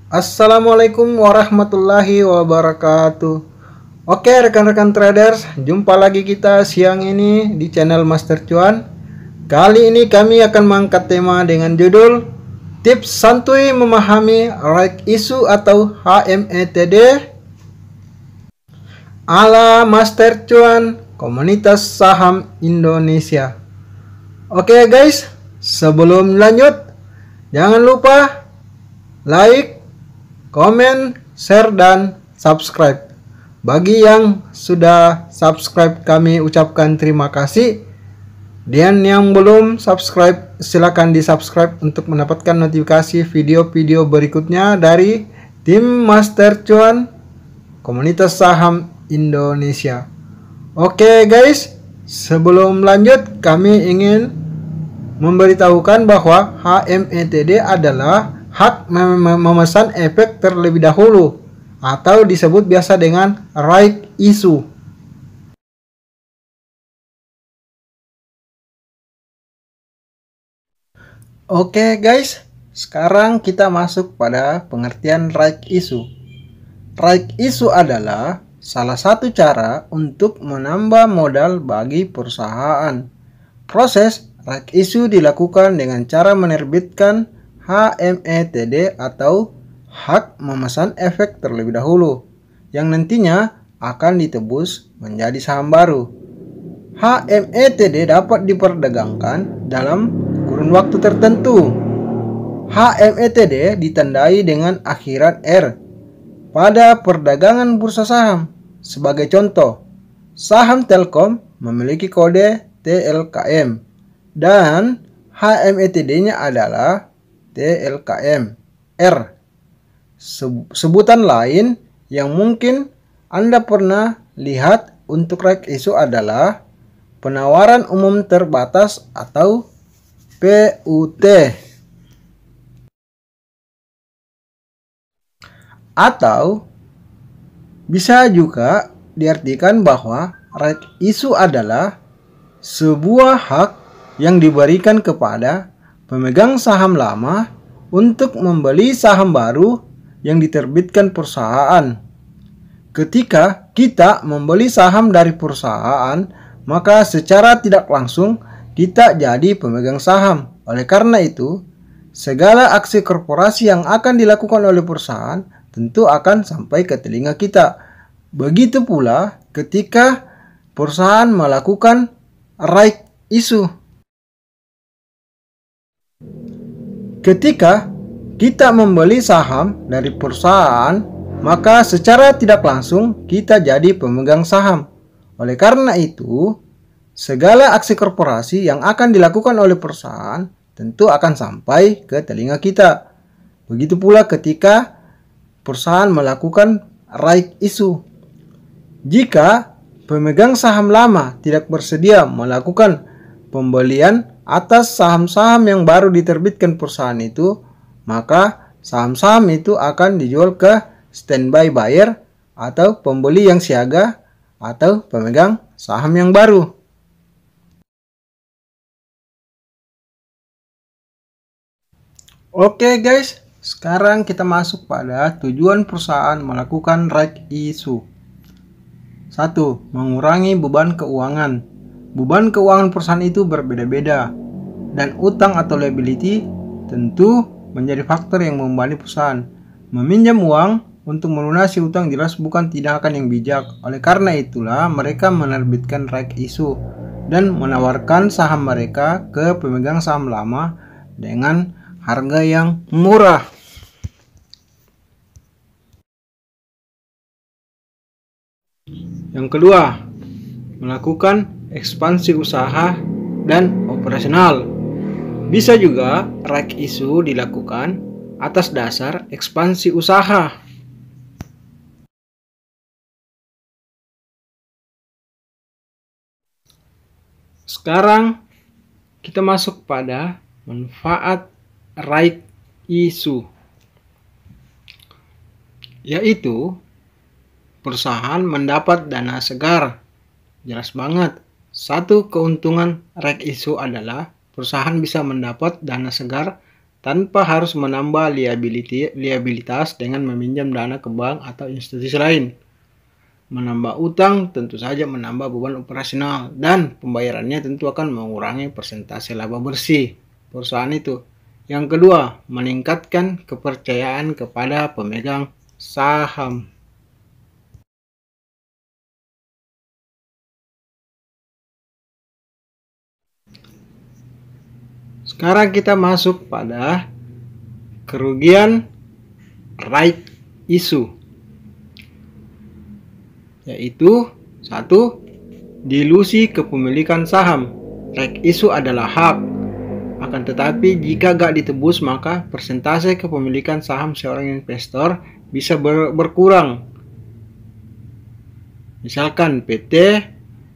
Assalamualaikum warahmatullahi wabarakatuh. Oke rekan-rekan traders, jumpa lagi kita siang ini di channel Master Cuan. Kali ini kami akan mengangkat tema dengan judul Tips Santuy Memahami Right Issue atau HMETD ala Master Cuan Komunitas Saham Indonesia. Oke guys, sebelum lanjut jangan lupa like, komen, share, dan subscribe. Bagi yang sudah subscribe kami ucapkan terima kasih. Dan yang belum subscribe silakan di subscribe untuk mendapatkan notifikasi video-video berikutnya dari tim Master Cuan Komunitas Saham Indonesia. Oke guys, sebelum lanjut kami ingin memberitahukan bahwa HMETD adalah hak memesan efek terlebih dahulu atau disebut biasa dengan right issue. Oke guys, sekarang kita masuk pada pengertian right issue. Right issue adalah salah satu cara untuk menambah modal bagi perusahaan. Proses right issue dilakukan dengan cara menerbitkan HMETD atau hak memesan efek terlebih dahulu yang nantinya akan ditebus menjadi saham baru. HMETD dapat diperdagangkan dalam kurun waktu tertentu. HMETD ditandai dengan akhiran R pada perdagangan bursa saham. Sebagai contoh, saham Telkom memiliki kode TLKM dan HMETD-nya adalah TLKM R. Sebutan lain yang mungkin Anda pernah lihat untuk right issue adalah penawaran umum terbatas atau PUT. Atau bisa juga diartikan bahwa right issue adalah sebuah hak yang diberikan kepada pemegang saham lama untuk membeli saham baru yang diterbitkan perusahaan. Ketika kita membeli saham dari perusahaan, maka secara tidak langsung kita jadi pemegang saham. Oleh karena itu, segala aksi korporasi yang akan dilakukan oleh perusahaan tentu akan sampai ke telinga kita. Begitu pula ketika perusahaan melakukan right issue. Ketika kita membeli saham dari perusahaan, maka secara tidak langsung kita jadi pemegang saham. Oleh karena itu, segala aksi korporasi yang akan dilakukan oleh perusahaan tentu akan sampai ke telinga kita. Begitu pula ketika perusahaan melakukan right issue. Jika pemegang saham lama tidak bersedia melakukan pembelian atas saham-saham yang baru diterbitkan perusahaan itu, maka saham-saham itu akan dijual ke standby buyer atau pembeli yang siaga atau pemegang saham yang baru. Oke guys, sekarang kita masuk pada tujuan perusahaan melakukan right issue. 1. Mengurangi beban keuangan. Beban keuangan perusahaan itu berbeda-beda dan utang atau liability tentu menjadi faktor yang membebani perusahaan. Meminjam uang untuk melunasi utang jelas bukan tindakan yang bijak. Oleh karena itulah mereka menerbitkan right issue dan menawarkan saham mereka ke pemegang saham lama dengan harga yang murah. Yang kedua, melakukan ekspansi usaha dan operasional. Bisa juga right issue dilakukan atas dasar ekspansi usaha. Sekarang kita masuk pada manfaat right issue, yaitu perusahaan mendapat dana segar. Jelas banget. Satu keuntungan right issue adalah perusahaan bisa mendapat dana segar tanpa harus menambah liabilitas dengan meminjam dana ke bank atau institusi lain. Menambah utang tentu saja menambah beban operasional dan pembayarannya tentu akan mengurangi persentase laba bersih perusahaan itu. Yang kedua, meningkatkan kepercayaan kepada pemegang saham. Sekarang kita masuk pada kerugian right issue, yaitu 1. Dilusi kepemilikan saham. Right issue adalah hak, akan tetapi jika gak ditebus maka persentase kepemilikan saham seorang investor bisa berkurang. Misalkan PT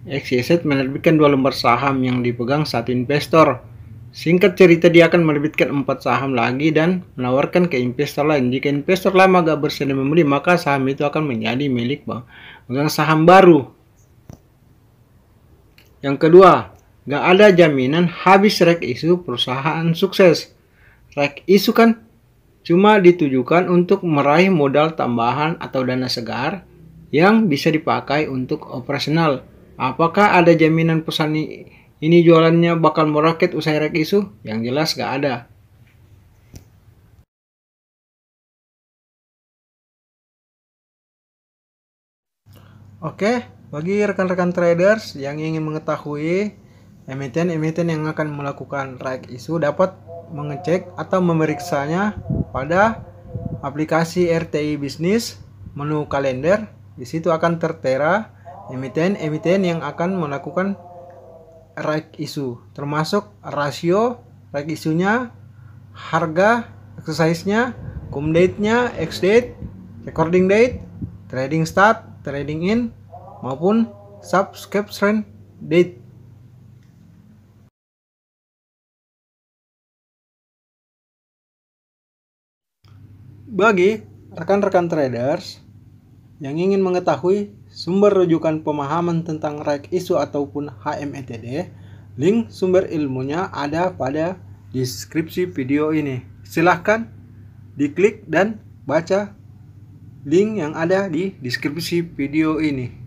XYZ menerbitkan 2 lembar saham yang dipegang satu investor. Singkat cerita, dia akan menerbitkan 4 saham lagi dan menawarkan ke investor lain. Jika investor lama gak bersedia membeli, maka saham itu akan menjadi milik pemegang saham baru. Yang kedua, gak ada jaminan habis right issue perusahaan sukses. Right issue kan cuma ditujukan untuk meraih modal tambahan atau dana segar yang bisa dipakai untuk operasional. Apakah ada jaminan perusahaan ini jualannya bakal meroket usai right issue? Yang jelas gak ada. Oke, bagi rekan-rekan traders yang ingin mengetahui emiten-emiten yang akan melakukan right issue dapat mengecek atau memeriksanya pada aplikasi RTI Bisnis, menu kalender. Di situ akan tertera emiten-emiten yang akan melakukan right issue, termasuk rasio right issue-nya, harga exercise-nya, cum date-nya, ex date, recording date, trading start, trading in, maupun subscription date. Bagi rekan-rekan traders yang ingin mengetahui sumber rujukan pemahaman tentang right issue ataupun HMETD, link sumber ilmunya ada pada deskripsi video ini. Silahkan diklik dan baca link yang ada di deskripsi video ini.